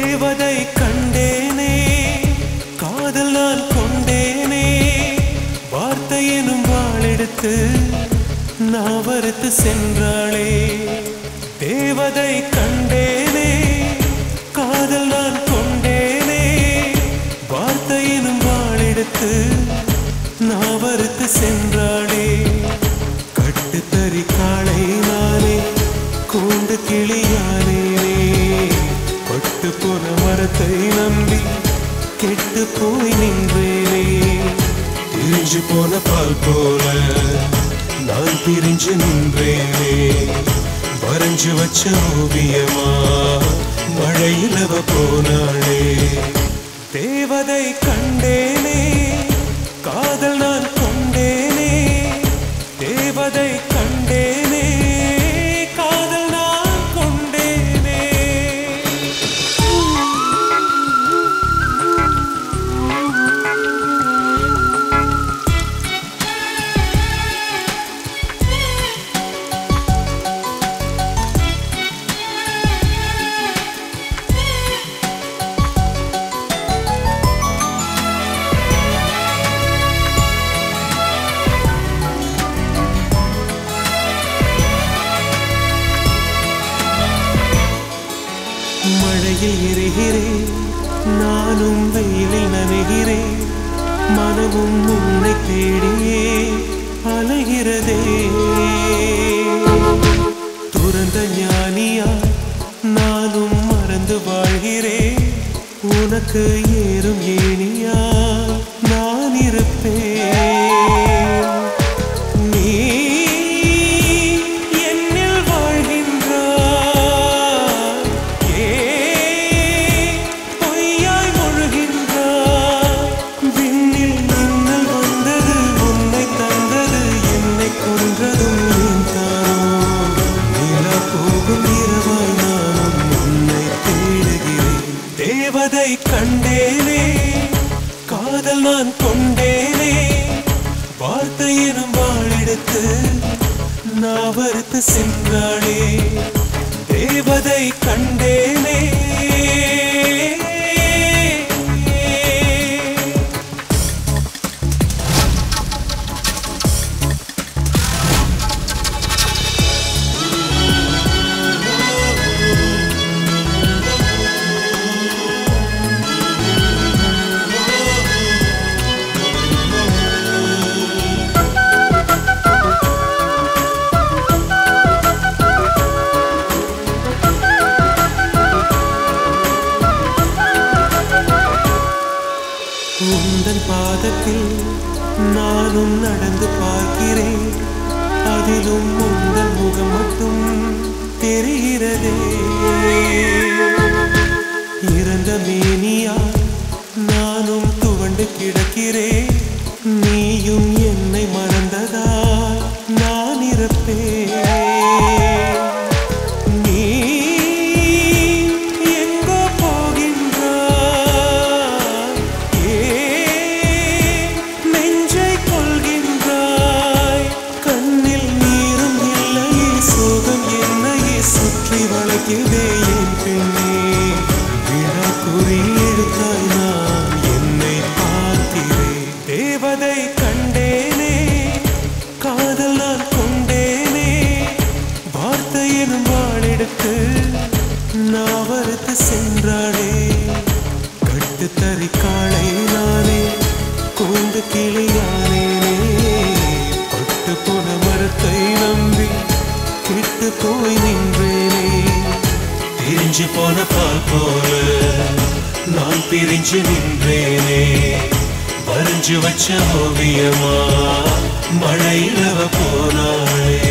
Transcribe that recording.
தேவதை கண்டேனே காதல் நான் கொண்டேனே வார்த்தை எனும் வாளெடுத்து நாவறுத்து சென்றாளே தேவதை கண்டேனே காதல் நான் கொண்டேனே வார்த்தை எனும் வாளெடுத்து நாவறுத்து சென்றாளே கட்டுத்தறி காளை நானே கூண்டு கிளியானேனே பட்டு போன மரத்தை நம்பி கெட்டு போய் நின்றேனே பிரிஞ்சு போன பால் போல நான் பிரிஞ்சு நின்றேனே வரைஞ்சு வச்ச ஓவியமா மழையிலவ போனாளே தேவதை கண்டேனே காதல் நான் கொண்டேனே தேவதை கண்டேனே காதல் நான் கொண்டேனே மழையில் எரிகிறேன் நானும் வெயிலில் நனைகிறேன் மனமும் உன்னை தேடியே அலைகிறதே துறந்த ஞானியாய் நானும் மறந்து வாழ்கிறேன் உனக்கு ஏறும் ஏனியா நான் இருப்பேன் தேவதை கண்டேனே காதல் நான் கொண்டேனே வார்த்தை எனும் வாளெடுத்து நாவறுத்து சென்றாளே தேவதை கண்டேனே உந்தன் பாதத்தில் நானும் நடந்து பார்க்கிறேன் அதிலும் உந்தன் முகம் மட்டும் தெரிகிறதே இறந்த மேனியா நானும் துவண்டு கிடக்கிறேன் நீயும் என்னை மறந்ததால் நான் இருப்பேன் தேவதை கண்டேனே காதல் நான் கொண்டேனே வார்த்தை எனும் வாளெடுத்து நாவறுத்து சென்றாளே கட்டுத்தறி காளை நானே கூண்டு கிளியானேனே பட்டு போன மரத்தை நம்பி கெட்டு போய் நின்றேனே பிரிஞ்சு போன பால் போல நான் பிரிஞ்சு நின்றேனே வரைஞ்சு வச்ச ஓவியமா மழையிலவ போனாளே